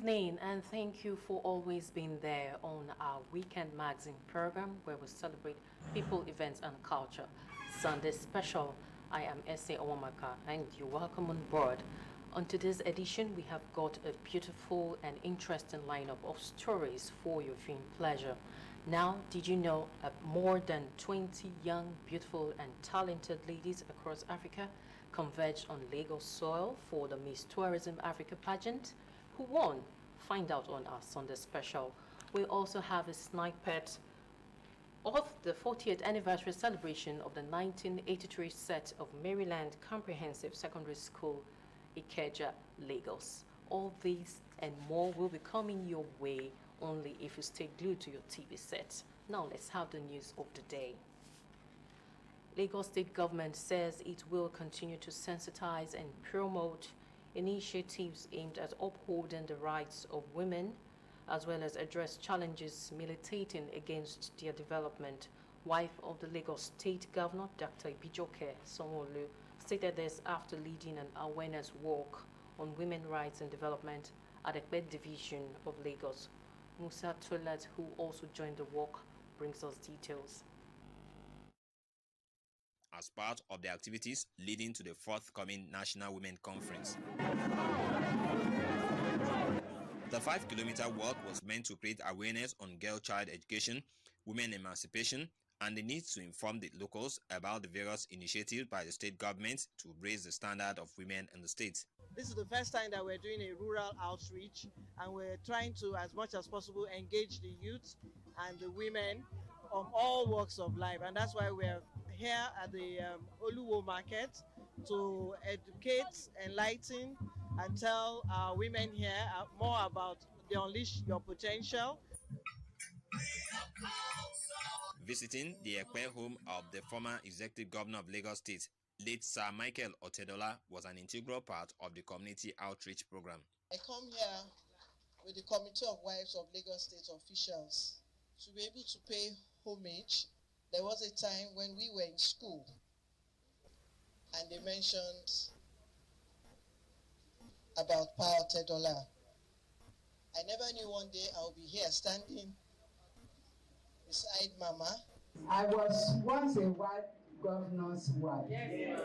evening, and thank you for always being there on our weekend magazine program where we celebrate people, events, and culture. Sunday special. I am Ese Owamaka, and you're welcome on board. On today's edition, we have got a beautiful and interesting lineup of stories for your viewing pleasure. Now, did you know that more than 20 young, beautiful, and talented ladies across Africa converged on Lagos soil for the Miss Tourism Africa pageant? Who won? Find out on our Sunday special. We also have a snippet of the 40th anniversary celebration of the 1983 set of Maryland Comprehensive Secondary School, Ikeja, Lagos. All these and more will be coming your way only if you stay glued to your TV set. Now let's have the news of the day. Lagos State Government says it will continue to sensitize and promote initiatives aimed at upholding the rights of women, as well as address challenges militating against their development. Wife of the Lagos State Governor, Dr. Ibijoke Sanwo-Olu, stated this after leading an awareness walk on women rights and development at the Ekpe Division of Lagos. Musa Tolat, who also joined the walk, brings us details. As part of the activities leading to the forthcoming National Women Conference. The 5-kilometer walk was meant to create awareness on girl-child education, women emancipation, and the need to inform the locals about the various initiatives by the state government to raise the standard of women in the state. This is the first time that we're doing a rural outreach, and we're trying to, as much as possible, engage the youth and the women of all walks of life, and that's why we're here at the Oluwo market to educate, enlighten, and tell our women here more about the Unleash Your Potential. Visiting the Ekpe home of the former executive governor of Lagos State, late Sir Michael Otedola, was an integral part of the community outreach program. I come here with the Committee of Wives of Lagos State officials to be able to pay homage. There was a time when we were in school and they mentioned about Pa Otedola. I never knew one day I would be here standing beside Mama. I was once a white governor's wife. Yes.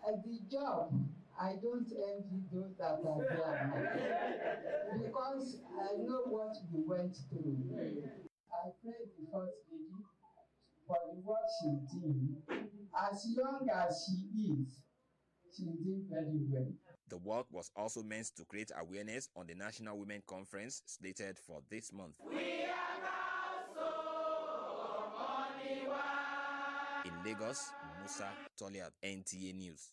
At the job, I don't envy those that are there because I know what we went through. I prayed the First Lady for the work she did. As young as she is, she did very well. The walk was also meant to create awareness on the National Women Conference slated for this month. We are now so only one. In Lagos, Musa Toliat, NTA News.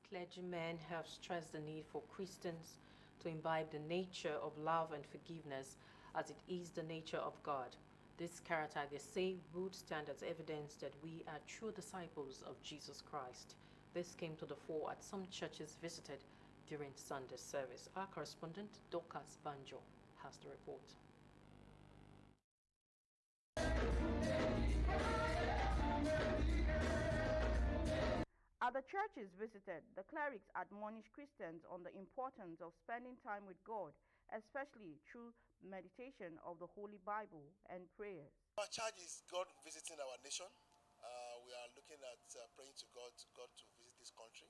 Clergymen have stressed the need for Christians to imbibe the nature of love and forgiveness as it is the nature of God. This character, they say, would stand as evidence that we are true disciples of Jesus Christ. This came to the fore at some churches visited during Sunday service. Our correspondent, Dorcas Banjo, has the report. At the churches visited, the clerics admonished Christians on the importance of spending time with God, especially through meditation of the Holy Bible and prayers. Our charge is God visiting our nation. We are looking at praying to God to visit this country.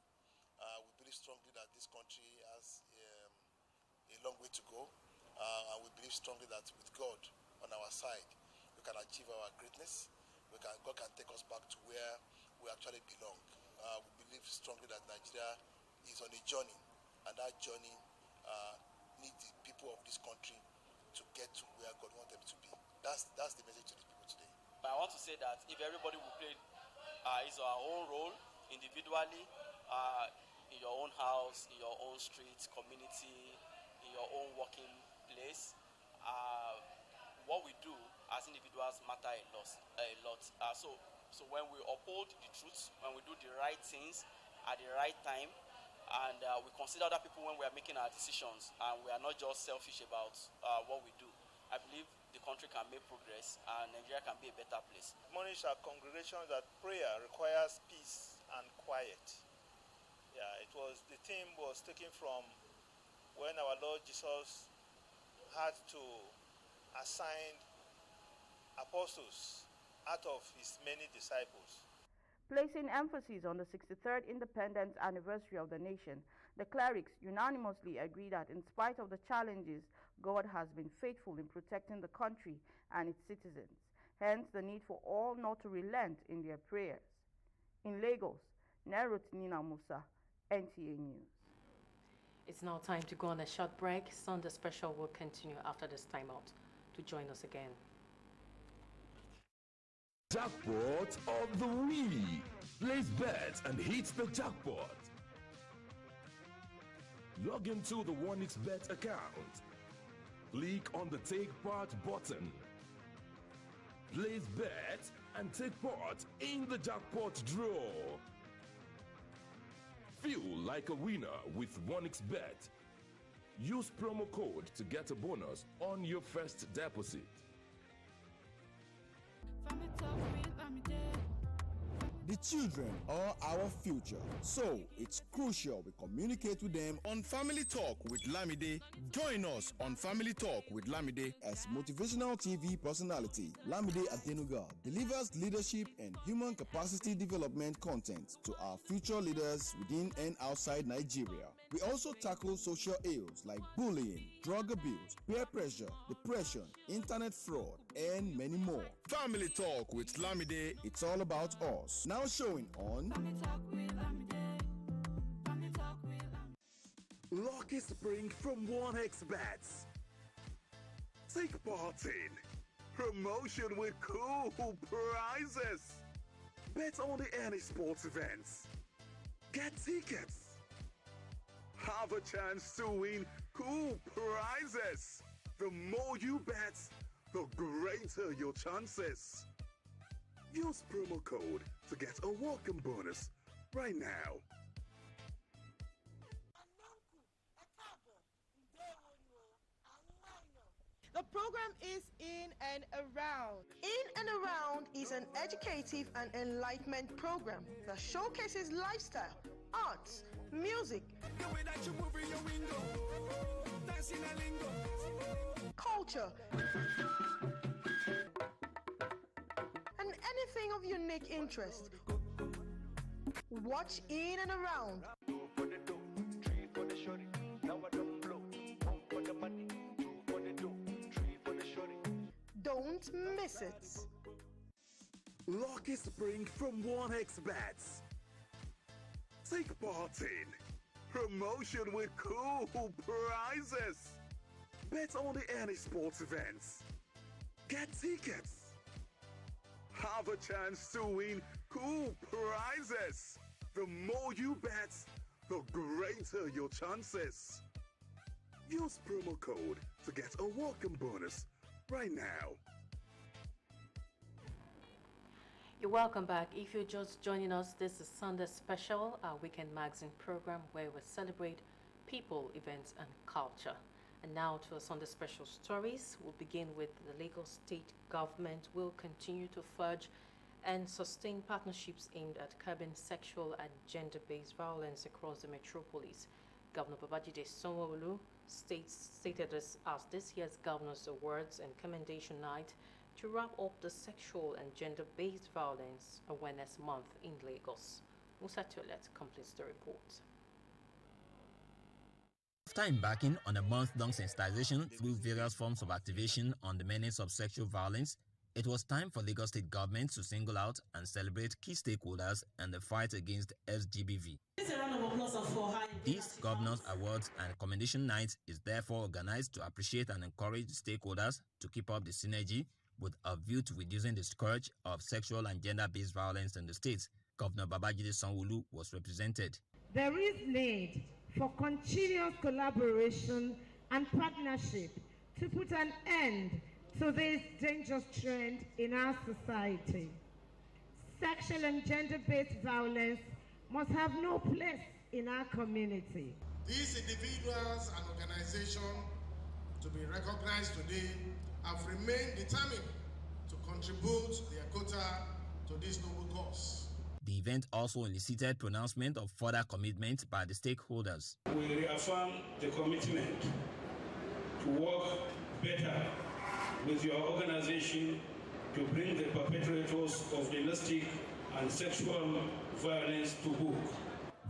We believe strongly that this country has a long way to go. And we believe strongly that with God on our side, we can achieve our greatness. God can take us back to where we actually belong. We believe strongly that Nigeria is on a journey, and that journey needs the people of this country to get to where God wants them to be. That's the message to the people today. But I want to say that if everybody will play his or her own role individually, in your own house, in your own street, community, in your own working place, what we do as individuals matter a lot. So when we uphold the truth, when we do the right things at the right time, and we consider other people when we are making our decisions, and we are not just selfish about what we do, I believe the country can make progress and Nigeria can be a better place. Admonish our congregation that prayer requires peace and quiet. Yeah, the theme was taken from when our Lord Jesus had to assign apostles out of his many disciples. Placing emphasis on the 63rd independence anniversary of the nation, the clerics unanimously agree that in spite of the challenges, God has been faithful in protecting the country and its citizens. Hence, the need for all not to relent in their prayers. In Lagos, Nerut Nina Musa, NTA News. It's now time to go on a short break. Sunday Special will continue after this timeout. To join us again. Jackpot of the week. Place bets and hit the jackpot. Log into the 1xBet account. Click on the Take Part button. Place bets and take part in the jackpot draw. Feel like a winner with 1xBet. Use promo code to get a bonus on your first deposit. The children are our future, so it's crucial we communicate with them on Family Talk with Lamide. Join us on Family Talk with Lamide as motivational TV personality. Lamide Adenuga delivers leadership and human capacity development content to our future leaders within and outside Nigeria. We also tackle social ills like bullying, drug abuse, peer pressure, depression, internet fraud, and many more. Family Talk with Lamide, it's all about us. Now showing on Lucky Spring from 1xBet. Take part in promotion with cool prizes. Bet on the any sports events. Get tickets. Have a chance to win cool prizes. The more you bet, the greater your chances. Use promo code to get a welcome bonus right now. The program is In and Around. In and Around is an educative and enlightenment program that showcases lifestyle, arts, music, culture, and anything of unique interest. Watch In and Around. Don't miss it. Lucky Spring from 1xBet. Take part in promotion with cool prizes. Bet on the any sports events. Get tickets. Have a chance to win cool prizes. The more you bet, the greater your chances. Use promo code to get a welcome bonus right now. You're welcome back. If you're just joining us, this is Sunday Special, our weekend magazine program where we celebrate people, events, and culture. And now to our Sunday Special stories. We'll begin with the Lagos State government will continue to forge and sustain partnerships aimed at curbing sexual and gender-based violence across the metropolis. Governor Babajide Sanwo-Olu stated this as this year's Governor's Awards and Commendation Night to wrap up the Sexual and Gender-Based Violence Awareness Month in Lagos. Musa Toilet completes the report. After embarking on a month-long sensitization through various forms of activation on the menace of sexual violence, it was time for Lagos State government to single out and celebrate key stakeholders in the fight against SGBV. This Governor's Awards and Commendation Night is therefore organized to appreciate and encourage stakeholders to keep up the synergy with a view to reducing the scourge of sexual and gender-based violence in the state. Governor Babajide Sanwo-Olu was represented. There is need for continuous collaboration and partnership to put an end to this dangerous trend in our society. Sexual and gender-based violence must have no place in our community. These individuals and organizations to be recognized today have remained determined to contribute their quota to this noble cause. The event also elicited pronouncement of further commitment by the stakeholders. We reaffirm the commitment to work better with your organization to bring the perpetrators of domestic and sexual violence to book.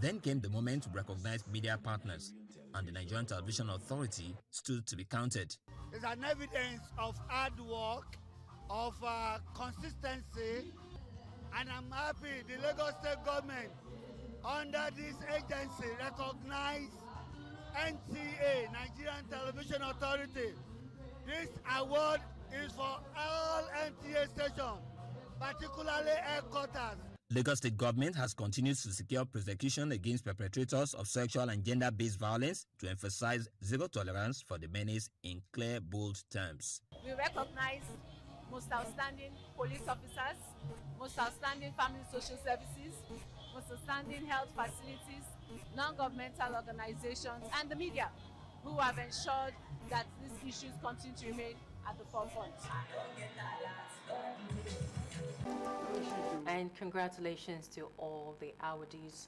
Then came the moment to recognize media partners, and the Nigerian Television Authority stood to be counted. It's an evidence of hard work, of consistency, and I'm happy the Lagos State government, under this agency, recognized NTA, Nigerian Television Authority. This award is for all NTA stations, particularly headquarters. Lagos State government has continued to secure prosecution against perpetrators of sexual and gender-based violence to emphasize zero tolerance for the menace in clear, bold terms. We recognize most outstanding police officers, most outstanding family social services, most outstanding health facilities, non-governmental organizations, and the media, who have ensured that these issues continue to remain at the forefront. And congratulations to all the awardees.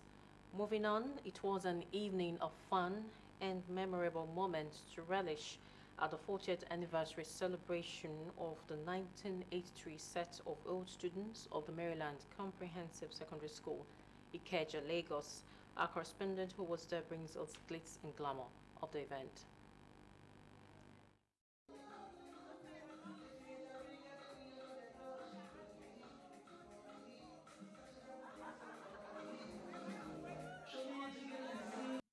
Moving on, it was an evening of fun and memorable moments to relish at the 40th anniversary celebration of the 1983 set of old students of the Maryland Comprehensive Secondary School, Ikeja, Lagos. Our correspondent who was there brings us glitz and glamour of the event.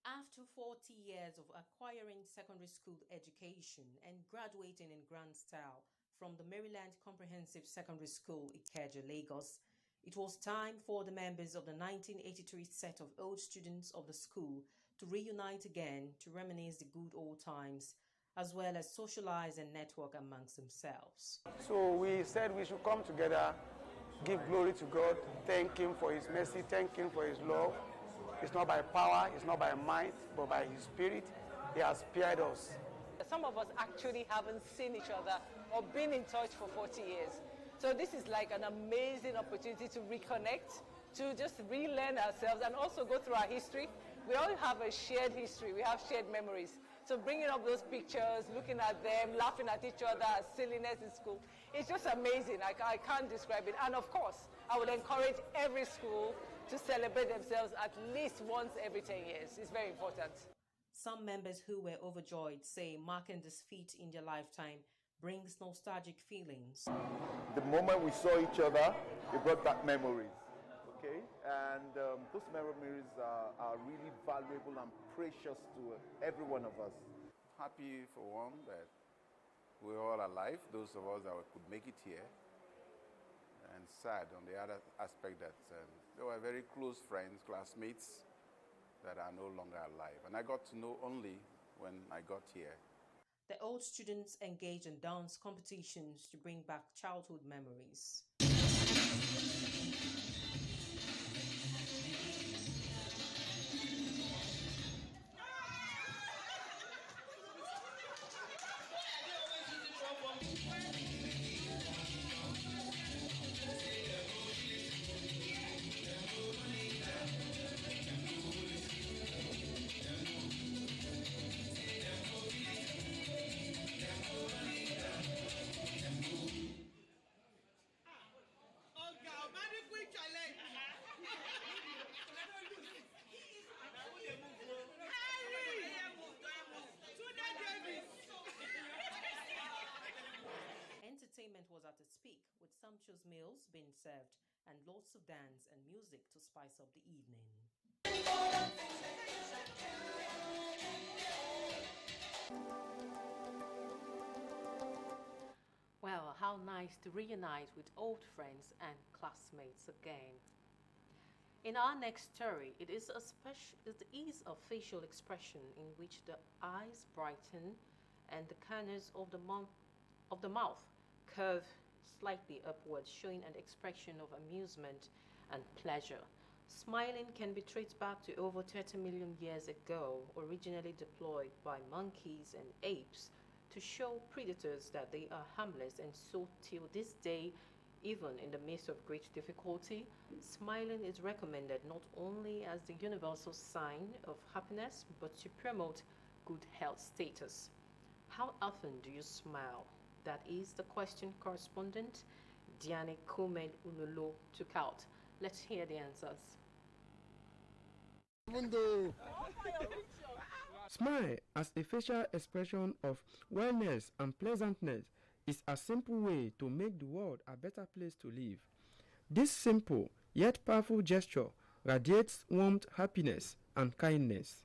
After 40 years of acquiring secondary school education and graduating in grand style from the Maryland Comprehensive Secondary School, Ikeja, Lagos, it was time for the members of the 1983 set of old students of the school to reunite again to reminisce the good old times, as well as socialize and network amongst themselves. So we said we should come together, give glory to God, thank Him for His mercy, thank Him for His love. It's not by power, it's not by might, but by His Spirit. He has spared us. Some of us actually haven't seen each other or been in touch for 40 years. So this is like an amazing opportunity to reconnect, to just relearn ourselves and also go through our history. We all have a shared history, we have shared memories. So bringing up those pictures, looking at them, laughing at each other, at silliness in school, it's just amazing. I can't describe it. And of course, I would encourage every school to celebrate themselves at least once every 10 years. It's very important. Some members who were overjoyed say marking this feat in their lifetime brings nostalgic feelings. The moment we saw each other, it brought back memories, okay? And those memories are really valuable and precious to every one of us. Happy for one that we're all alive, those of us that could make it here, and sad on the other aspect that they were very close friends, classmates that are no longer alive. And I got to know only when I got here. The old students engaged in dance competitions to bring back childhood memories. Entertainment was at its peak, with sumptuous meals being served and lots of dance and music to spice up the evening. Well, how nice to reunite with old friends and classmates again. In our next story, it is a facial expression in which the eyes brighten and the corners of the mouth curve slightly upwards, showing an expression of amusement and pleasure. Smiling can be traced back to over 30 million years ago, originally deployed by monkeys and apes to show predators that they are harmless, and so till this day Even in the midst of great difficulty, smiling is recommended not only as the universal sign of happiness, but to promote good health status. How often do you smile? That is the question correspondent Diane Komen Unolo took out. Let's hear the answers. Smile as a facial expression of wellness and pleasantness is a simple way to make the world a better place to live. This simple yet powerful gesture radiates warmth, happiness, and kindness.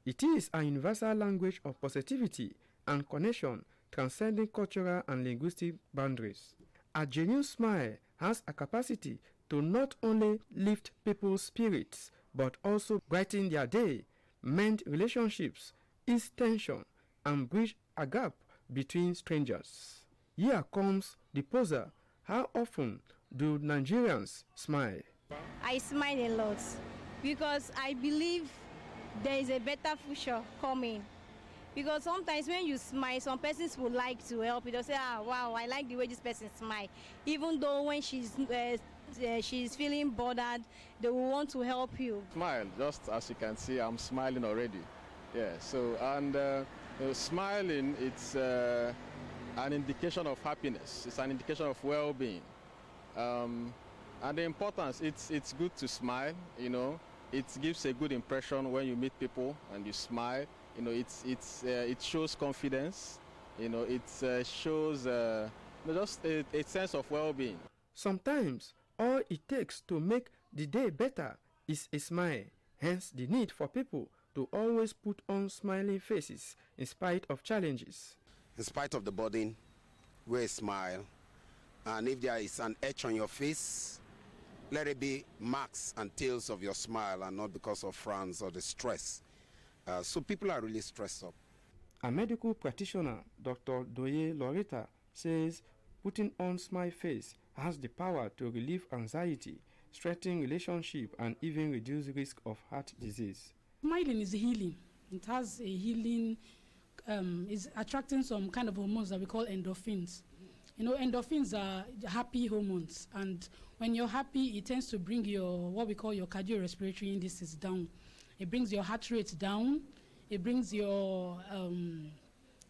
It is a universal language of positivity and connection transcending cultural and linguistic boundaries. A genuine smile has a capacity to not only lift people's spirits but also brighten their day, mend relationships, ease tension, and bridge a gap between strangers. Here comes the poser. How often do Nigerians smile? I smile a lot because I believe there is a better future coming. Because sometimes when you smile, some persons would like to help you. They'll say, wow, I like the way this person smiles. Even though when she's feeling bothered, they will want to help you. Smile, just as you can see, I'm smiling already. Yeah, so, and smiling, it's an indication of happiness. It's an indication of well-being. And the importance, it's good to smile, you know. It gives a good impression when you meet people and you smile. You know, it shows confidence. You know, it shows just a sense of well-being. Sometimes all it takes to make the day better is a smile. Hence the need for people to always put on smiling faces in spite of challenges. In spite of the burden, wear a smile. And if there is an etch on your face, let it be marks and tales of your smile and not because of frowns or the stress. So people are really stressed up. A medical practitioner, Dr. Doye Loretta, says putting on smile face has the power to relieve anxiety, strengthen relationship, and even reduce risk of heart disease. Smiling is healing. It has a healing, is attracting some kind of hormones that we call endorphins. You know, endorphins are happy hormones, and when you're happy, it tends to bring your, what we call your cardiorespiratory indices down. It brings your heart rate down. It brings your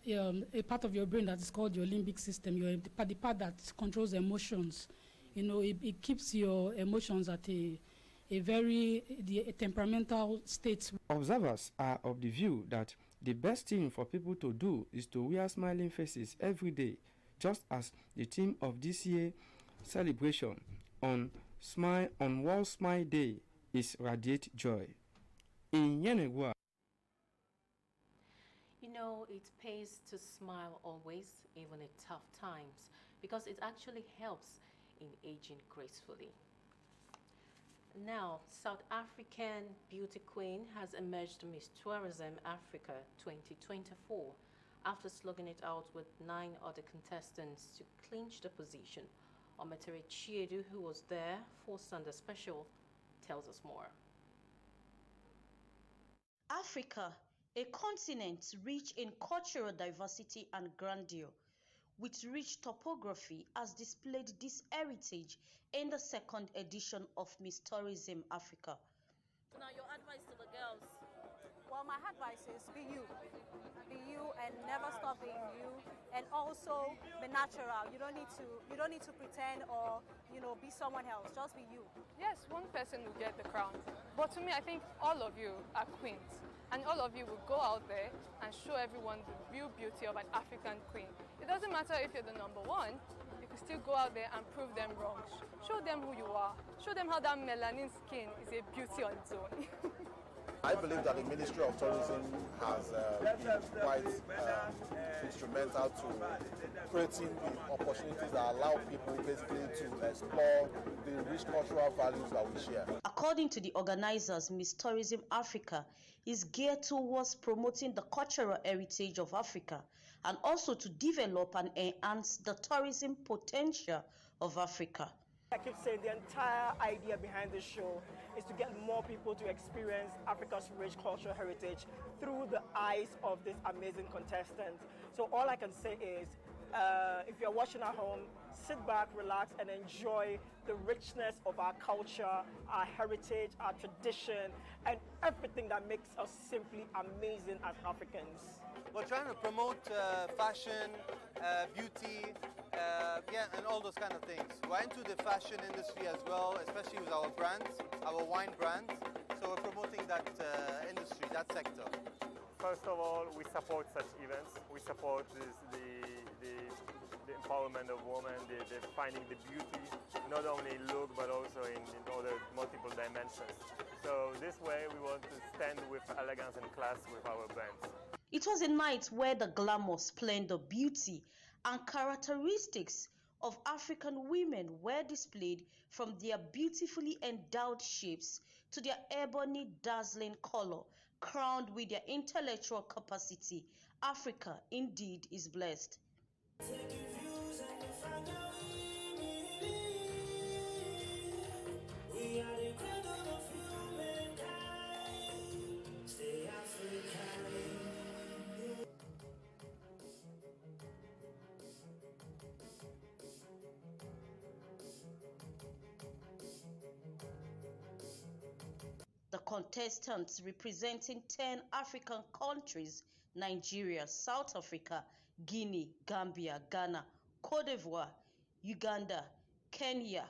a part of your brain that is called your limbic system, the part that controls emotions. You know, it keeps your emotions at a very temperamental state. Observers are of the view that the best thing for people to do is to wear smiling faces every day, just as the theme of this year's celebration on World Smile Day is Radiate Joy. In Yenegua, you know, it pays to smile always, even at tough times, because it actually helps in aging gracefully. Now, South African beauty queen has emerged Miss Tourism Africa 2024 after slugging it out with 9 other contestants to clinch the position. Ometere Chiedu, who was there for Sunday Special, tells us more. Africa, a continent rich in cultural diversity and grandeur, with rich topography, has displayed this heritage in the second edition of Miss Tourism Africa. Now, your advice to the girls? Well, my advice is be you and never stop being you, and also be natural. You don't need to pretend or be someone else. Just be you. Yes, one person will get the crown, but to me, I think all of you are queens, and all of you will go out there and show everyone the real beauty of an African queen. It doesn't matter if you're the number one. You can still go out there and prove them wrong. Show them who you are. Show them how that melanin skin is a beauty on its own. I believe that the Ministry of Tourism has been quite instrumental to creating the opportunities that allow people basically to explore the rich cultural values that we share. According to the organizers, Miss Tourism Africa is geared towards promoting the cultural heritage of Africa and also to develop and enhance the tourism potential of Africa. I keep saying the entire idea behind this show is to get more people to experience Africa's rich cultural heritage through the eyes of these amazing contestants. So all I can say is if you're watching at home, sit back, relax, and enjoy the richness of our culture, our heritage, our tradition, and everything that makes us simply amazing as Africans. We're trying to promote fashion, beauty, and all those kind of things. We're into the fashion industry as well, especially with our brands, our wine brands. So we're promoting that industry, that sector. First of all, we support such events. We support the empowerment of women, the finding the beauty, not only in look, but also in other multiple dimensions. So this way, we want to stand with elegance and class with our brands. It was a night where the glamour, splendor, beauty, and characteristics of African women were displayed, from their beautifully endowed shapes to their ebony dazzling color, crowned with their intellectual capacity. Africa indeed is blessed. The contestants, representing 10 African countries: Nigeria, South Africa, Guinea, Gambia, Ghana, Cote d'Ivoire, Uganda, Kenya,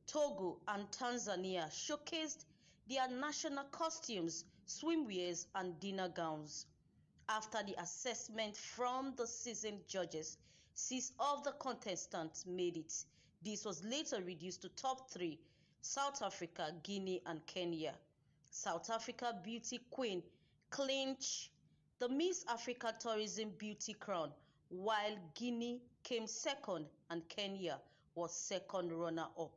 Togo, and Tanzania, showcased their national costumes, swimwears, and dinner gowns. After the assessment from the seasoned judges, 6 of the contestants made it. This was later reduced to top 3: South Africa, Guinea, and Kenya. South Africa beauty queen clinched the Miss Africa Tourism Beauty crown, while Guinea came second and Kenya was second runner-up.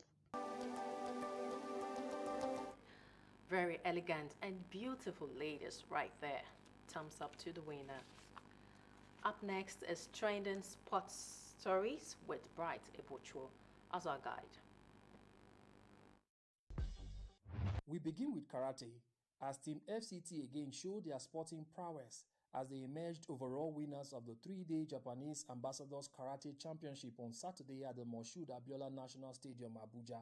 Very elegant and beautiful ladies right there. Thumbs up to the winner. Up next is Trending Sports Stories with Bright Ebocho as our guide. We begin with karate, as Team FCT again showed their sporting prowess as they emerged overall winners of the 3-day Japanese Ambassadors Karate Championship on Saturday at the Moshood Abiola National Stadium, Abuja.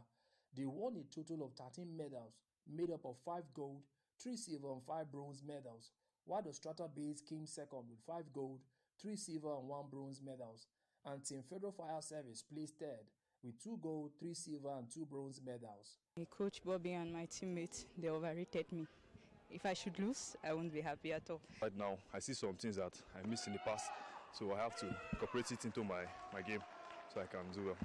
They won a total of 13 medals, made up of 5 gold, 3 silver and 5 bronze medals, while the Strata Base came second with 5 gold, 3 silver and 1 bronze medals, and Team Federal Fire Service placed third with 2 gold, 3 silver and 2 bronze medals. Coach Bobby and my teammates, they overrated me. If I should lose, I won't be happy at all. Right now, I see some things that I missed in the past, so I have to incorporate it into my game so I can do well.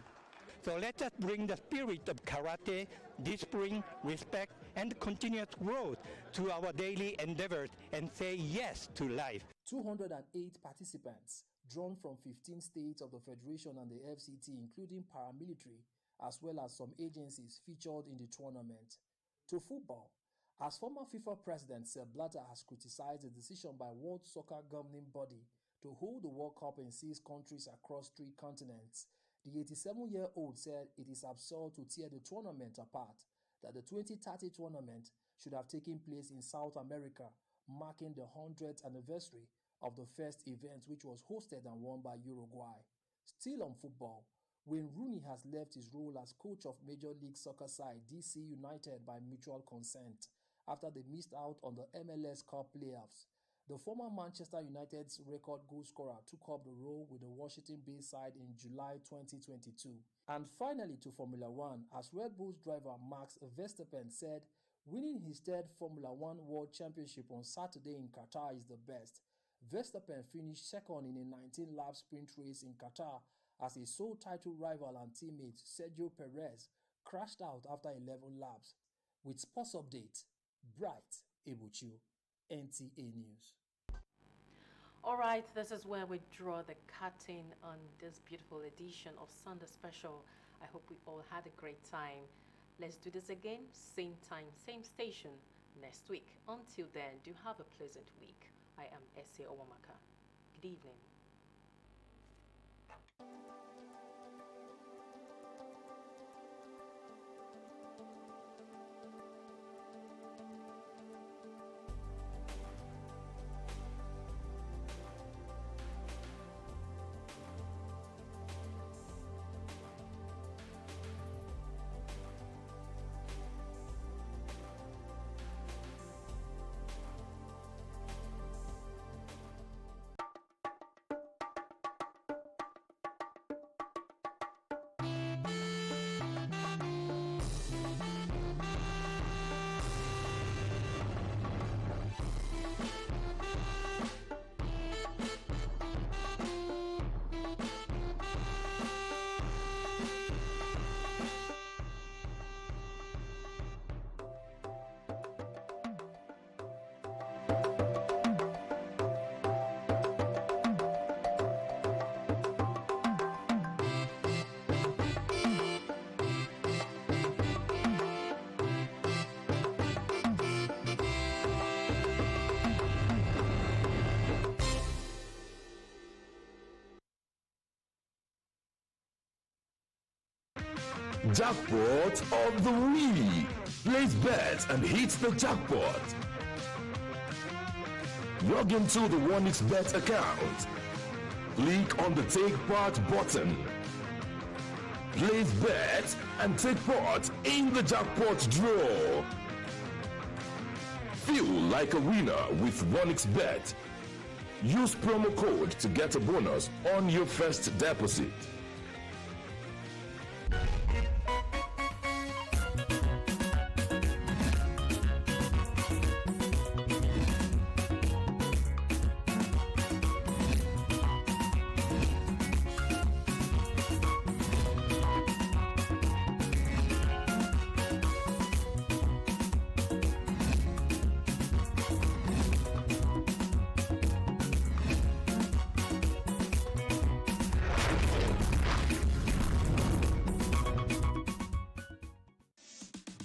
So let us bring the spirit of karate, discipline, respect, and continuous growth to our daily endeavors and say yes to life. 208 participants, drawn from 15 states of the Federation and the FCT, including paramilitary, as well as some agencies, featured in the tournament. To football, as former FIFA President Sepp Blatter has criticized the decision by World Soccer governing body to hold the World Cup in 6 countries across 3 continents, the 87-year-old said it is absurd to tear the tournament apart, that the 2030 tournament should have taken place in South America, marking the 100th anniversary of the first event, which was hosted and won by Uruguay. Still on football, Wayne Rooney has left his role as coach of Major League Soccer side DC United by mutual consent after they missed out on the MLS Cup playoffs. The former Manchester United's record goal scorer took up the role with the Washington-based side in July 2022. And finally to Formula One, as Red Bull's driver Max Verstappen said, winning his 3rd Formula One World Championship on Saturday in Qatar is the best. Verstappen finished second in a 19-lap sprint race in Qatar as his sole title rival and teammate Sergio Perez crashed out after 11 laps. With Sports Update, Bright Ebochu, NTA News. All right, this is where we draw the curtain on this beautiful edition of Sunday Special. I hope we all had a great time. Let's do this again, same time, same station, next week. Until then, do have a pleasant week. I am Ese Owamaka. Good evening. Jackpot of the week. Place bets and hit the jackpot. Log into the OneXBet account. Click on the Take Part button. Place bets and take part in the jackpot draw. Feel like a winner with OneXBet. Use promo code to get a bonus on your first deposit.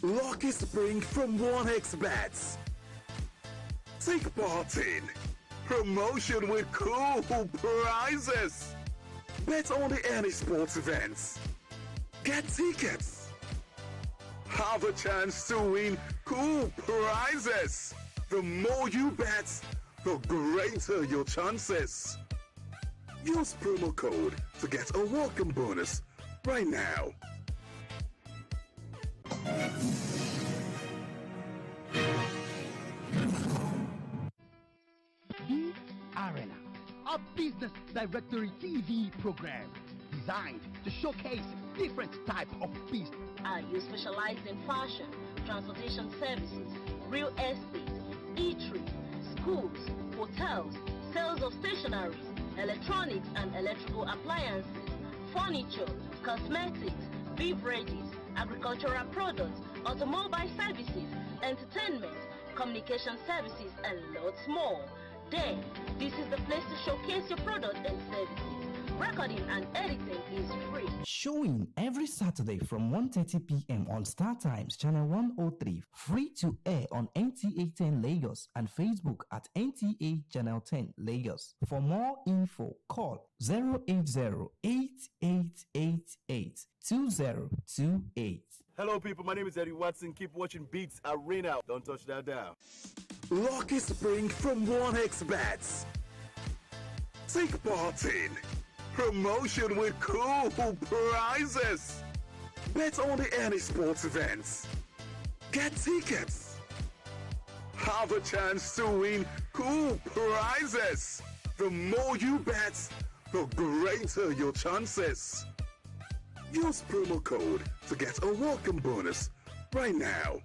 Lucky Spring from OneXBet. Take part in promotion with cool prizes. Bet on any sports events. Get tickets. Have a chance to win cool prizes. The more you bet, the greater your chances. Use promo code to get a welcome bonus right now. Arena, a business directory TV program designed to showcase different types of business. You specialize in fashion, transportation services, real estate, eatery, schools, hotels, sales of stationery, electronics and electrical appliances, furniture, cosmetics, beverages, agricultural products, automobile services, entertainment, communication services, and lots more. Then, this is the place to showcase your product and services. Recording and editing is free. Showing every Saturday from 1:30 p.m. on Star Times Channel 103. Free to air on NTA 10 Lagos and Facebook at NTA Channel 10 Lagos. For more info, call 080-8888-2028. Hello people, my name is Eddie Watson. Keep watching Beats Arena. Don't touch that dial. Lucky Spring from OneXBet. Take part in promotion with cool prizes. Bet on any sports events. Get tickets. Have a chance to win cool prizes. The more you bet, the greater your chances. Use promo code to get a welcome bonus right now.